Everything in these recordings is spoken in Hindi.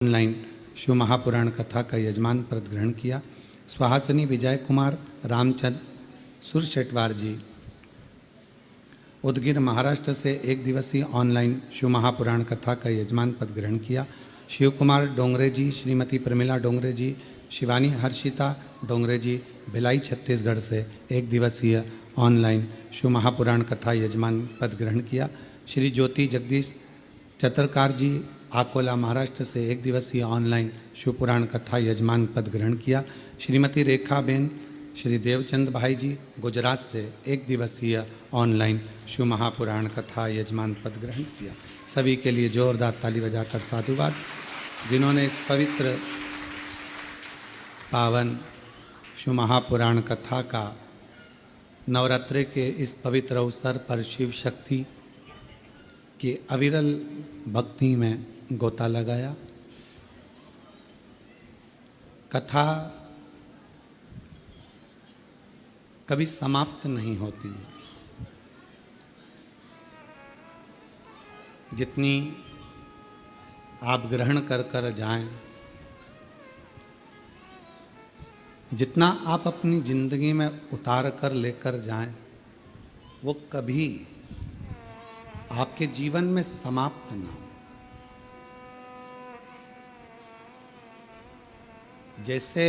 ऑनलाइन शिव महापुराण कथा का यजमान पद ग्रहण किया। स्वाहासनी विजय कुमार रामचंद सुरशेटवार जी उदगीर महाराष्ट्र से एक दिवसीय ऑनलाइन शिव महापुराण कथा का यजमान पद ग्रहण किया। शिव कुमार डोंगरे जी, श्रीमती प्रमिला डोंगरे जी, शिवानी हर्षिता डोंगरे जी भिलाई छत्तीसगढ़ से एक दिवसीय ऑनलाइन शिव महापुराण कथा यजमान पद ग्रहण किया। श्री ज्योति जगदीश चतरकार जी आकोला महाराष्ट्र से एक दिवसीय ऑनलाइन शिव पुराण कथा यजमान पद ग्रहण किया। श्रीमती रेखा बेन श्री देवचंद भाई जी गुजरात से एक दिवसीय ऑनलाइन शिव महापुराण कथा यजमान पद ग्रहण किया। सभी के लिए जोरदार ताली बजाकर साधुवाद। जिन्होंने इस पवित्र पावन शिव महापुराण कथा का नवरात्रि के इस पवित्र अवसर पर शिव शक्ति की अविरल भक्ति में गोता लगाया। कथा कभी समाप्त नहीं होती है। जितनी आप ग्रहण कर कर जाएं, जितना आप अपनी जिंदगी में उतार कर लेकर जाएं, वो कभी आपके जीवन में समाप्त ना हो। जैसे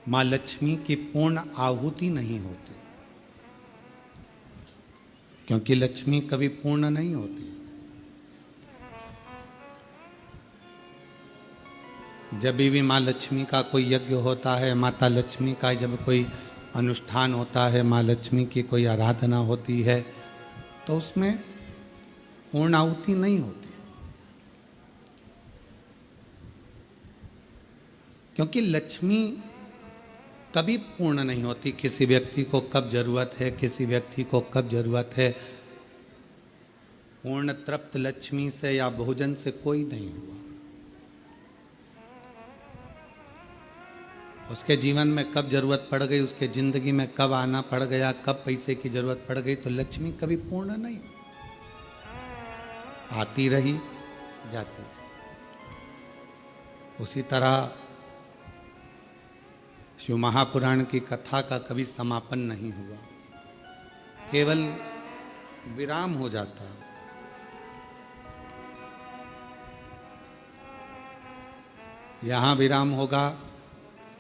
माँ लक्ष्मी की पूर्ण आहुति नहीं होती, क्योंकि लक्ष्मी कभी पूर्ण नहीं होती। जब भी माँ लक्ष्मी का कोई यज्ञ होता है, माता लक्ष्मी का जब कोई अनुष्ठान होता है, माँ लक्ष्मी की कोई आराधना होती है, तो उसमें पूर्ण आहुति नहीं होती, क्योंकि लक्ष्मी कभी पूर्ण नहीं होती। किसी व्यक्ति को कब जरूरत है, किसी व्यक्ति को कब जरूरत है, पूर्ण तृप्त लक्ष्मी से या भोजन से कोई नहीं हुआ। उसके जीवन में कब जरूरत पड़ गई, उसके जिंदगी में कब आना पड़ गया, कब पैसे की जरूरत पड़ गई, तो लक्ष्मी कभी पूर्ण नहीं, आती रही जाती रही। उसी तरह शिव महापुराण की कथा का कभी समापन नहीं हुआ, केवल विराम हो जाता है। यहाँ विराम होगा,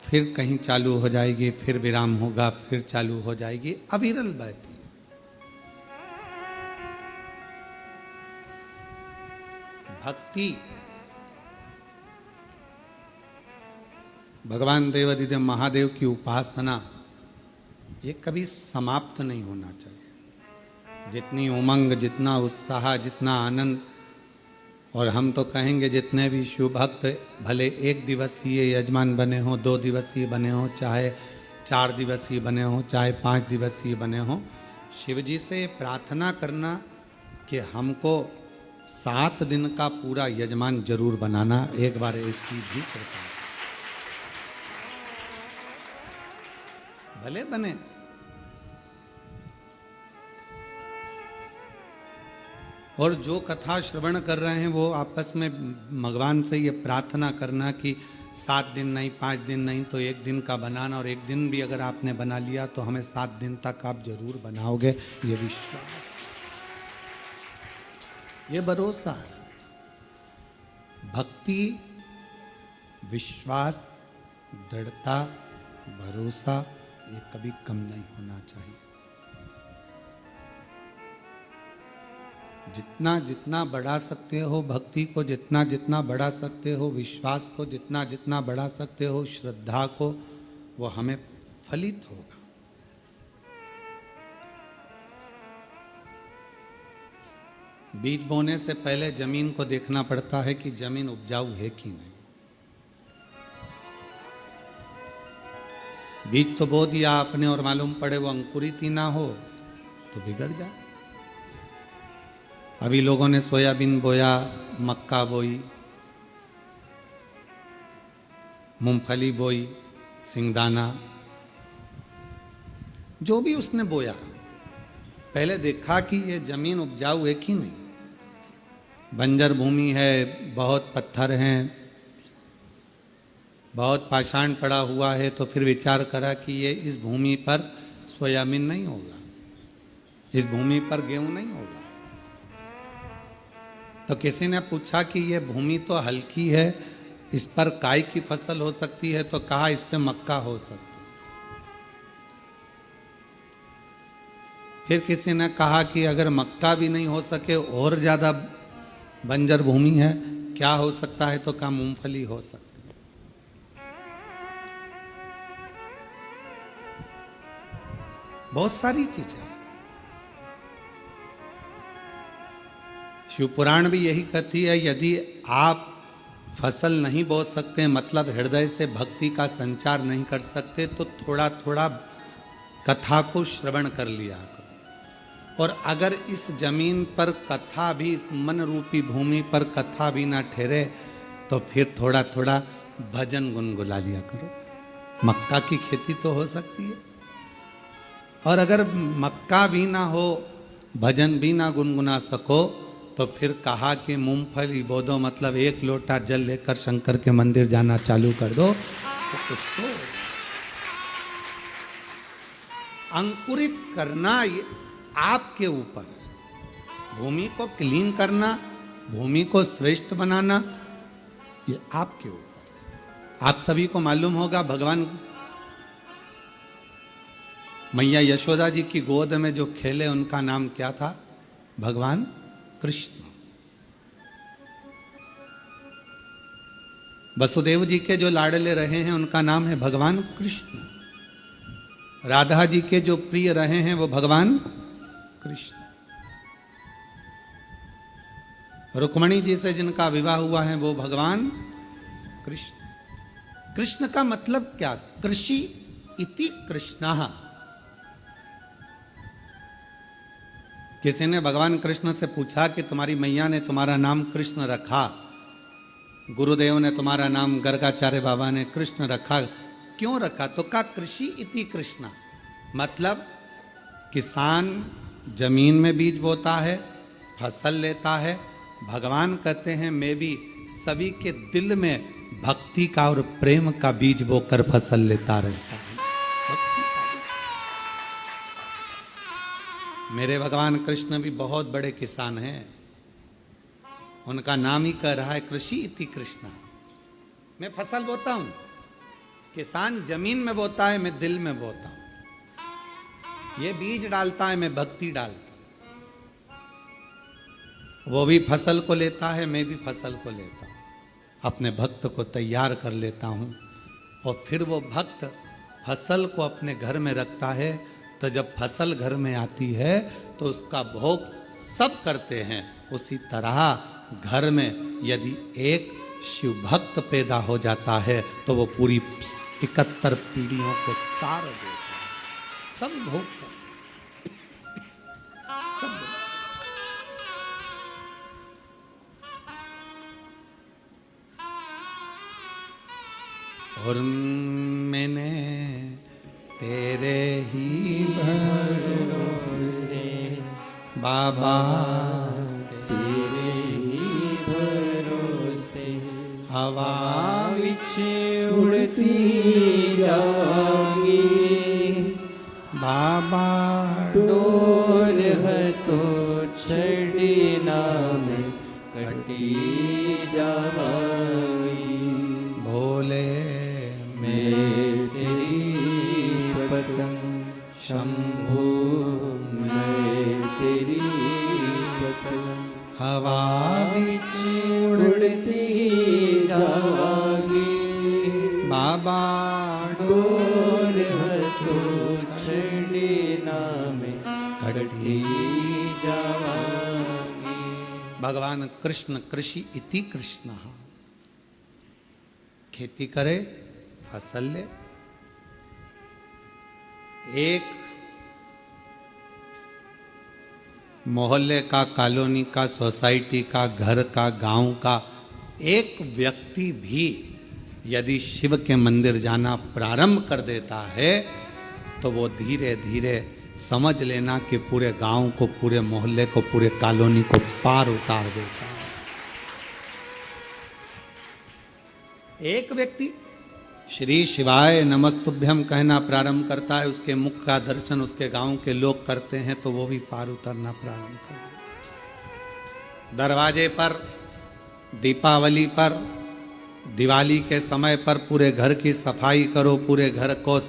फिर कहीं चालू हो जाएगी, फिर विराम होगा, फिर चालू हो जाएगी, अविरल बहती है। भक्ति भगवान देवाधिदेव महादेव की उपासना ये कभी समाप्त नहीं होना चाहिए। जितनी उमंग, जितना उत्साह, जितना आनंद, और हम तो कहेंगे जितने भी शिव भक्त भले एक दिवसीय यजमान बने हों, 2 दिवसीय बने हों, चाहे 4 दिवसीय बने हों, चाहे 5 दिवसीय बने हों, शिव जी से प्रार्थना करना कि हमको 7 दिन का पूरा यजमान जरूर बनाना। एक बार ऐसी भी करता है, भले बने। और जो कथा श्रवण कर रहे हैं वो आपस में भगवान से ये प्रार्थना करना कि 7 दिन नहीं, 5 दिन नहीं, तो 1 दिन का बनाना, और 1 दिन भी अगर आपने बना लिया तो हमें 7 दिन तक आप जरूर बनाओगे। ये विश्वास, ये भरोसा है। भक्ति, विश्वास, दृढ़ता, भरोसा ये कभी कम नहीं होना चाहिए। जितना जितना बढ़ा सकते हो भक्ति को, जितना जितना बढ़ा सकते हो विश्वास को, जितना जितना बढ़ा सकते हो श्रद्धा को, वो हमें फलित होगा। बीज बोने से पहले जमीन को देखना पड़ता है कि जमीन उपजाऊ है कि नहीं। बीज तो बो दिया आपने और मालूम पड़े वो अंकुरित ही ना हो तो बिगड़ जाए। अभी लोगों ने सोयाबीन बोया, मक्का बोई, मूंगफली बोई, सिंगदाना, जो भी उसने बोया, पहले देखा कि ये जमीन उपजाऊ है कि नहीं। बंजर भूमि है, बहुत पत्थर हैं, बहुत पाषाण पड़ा हुआ है, तो फिर विचार करा कि ये इस भूमि पर सोयाबीन नहीं होगा, इस भूमि पर गेहूं नहीं होगा। तो किसी ने पूछा कि ये भूमि तो हल्की है, इस पर काय की फसल हो सकती है, तो कहा इस पे मक्का हो सकती है। फिर किसी ने कहा कि अगर मक्का भी नहीं हो सके और ज्यादा बंजर भूमि है, क्या हो सकता है, तो कहा मूंगफली हो सकती है। बहुत सारी चीजें। शिव पुराण भी यही कहती है, यदि आप फसल नहीं बो सकते, मतलब हृदय से भक्ति का संचार नहीं कर सकते, तो थोड़ा थोड़ा कथा को श्रवण कर लिया करो। और अगर इस जमीन पर कथा भी, इस मन रूपी भूमि पर कथा भी ना ठहरे, तो फिर थोड़ा थोड़ा भजन गुनगुना लिया करो। मक्का की खेती तो हो सकती है, और अगर मक्का भी ना हो, भजन भी ना गुनगुना सको, तो फिर कहा कि मूंगफली बो दो, मतलब एक लोटा जल लेकर शंकर के मंदिर जाना चालू कर दो, तो उसको अंकुरित करना ये आपके ऊपर है। भूमि को क्लीन करना, भूमि को श्रेष्ठ बनाना, ये आपके ऊपर है। आप सभी को मालूम होगा, भगवान मैया यशोदा जी की गोद में जो खेले उनका नाम क्या था? भगवान कृष्ण। वसुदेव जी के जो लाडले रहे हैं उनका नाम है भगवान कृष्ण। राधा जी के जो प्रिय रहे हैं वो भगवान कृष्ण। रुक्मणी जी से जिनका विवाह हुआ है वो भगवान कृष्ण। कृष्ण का मतलब क्या? कृषि इति कृष्णः। किसी ने भगवान कृष्ण से पूछा कि तुम्हारी मैया ने तुम्हारा नाम कृष्ण रखा, गुरुदेव ने तुम्हारा नाम, गर्गाचार्य बाबा ने कृष्ण रखा, क्यों रखा? तो कहा कृषि इति कृष्ण, मतलब किसान जमीन में बीज बोता है, फसल लेता है। भगवान कहते हैं मैं भी सभी के दिल में भक्ति का और प्रेम का बीज बोकर फसल लेता रहता हूं। मेरे भगवान कृष्ण भी बहुत बड़े किसान हैं, उनका नाम ही कह रहा है कृषि इति कृष्ण। मैं फसल बोता हूं, किसान जमीन में बोता है, मैं दिल में बोता हूं। ये बीज डालता है, मैं भक्ति डालता हूं। वो भी फसल को लेता है, मैं भी फसल को लेता हूं, अपने भक्त को तैयार कर लेता हूं, और फिर वो भक्त फसल को अपने घर में रखता है। तो जब फसल घर में आती है तो उसका भोग सब करते हैं। उसी तरह घर में यदि एक शिव भक्त पैदा हो जाता है तो वो पूरी 71 पीढ़ियों को तार देता है। सब भोग सब भोग। और मैंने तेरे ही भरोसे बाबा, तेरे ही भरोसे हवा विच उड़ती जागी, बाबा डोर है तो छड़ी नाम कटी जागी। भोले मैं तेरी पतंग, शंभू मैं तेरी पतंग, हवा बिच उड़ती जागी, बाबा डोर है तो छड़ी नाम कटी जागी। भगवान कृष्ण कृषि इति कृष्ण। खेती करे, फसल ले। एक मोहल्ले का, कॉलोनी का, सोसाइटी का, घर का, गांव का एक व्यक्ति भी यदि शिव के मंदिर जाना प्रारंभ कर देता है तो वो धीरे धीरे समझ लेना कि पूरे गांव को, पूरे मोहल्ले को, पूरे कॉलोनी को पार उतार देता है। एक व्यक्ति श्री शिवाय नमस्तुभ्यम कहना प्रारंभ करता है, उसके मुख का दर्शन उसके गांव के लोग करते हैं तो वो भी पार उतरना प्रारंभ कर देते। दरवाजे पर दीपावली पर, दिवाली के समय पर पूरे घर की सफाई करो, पूरे घर को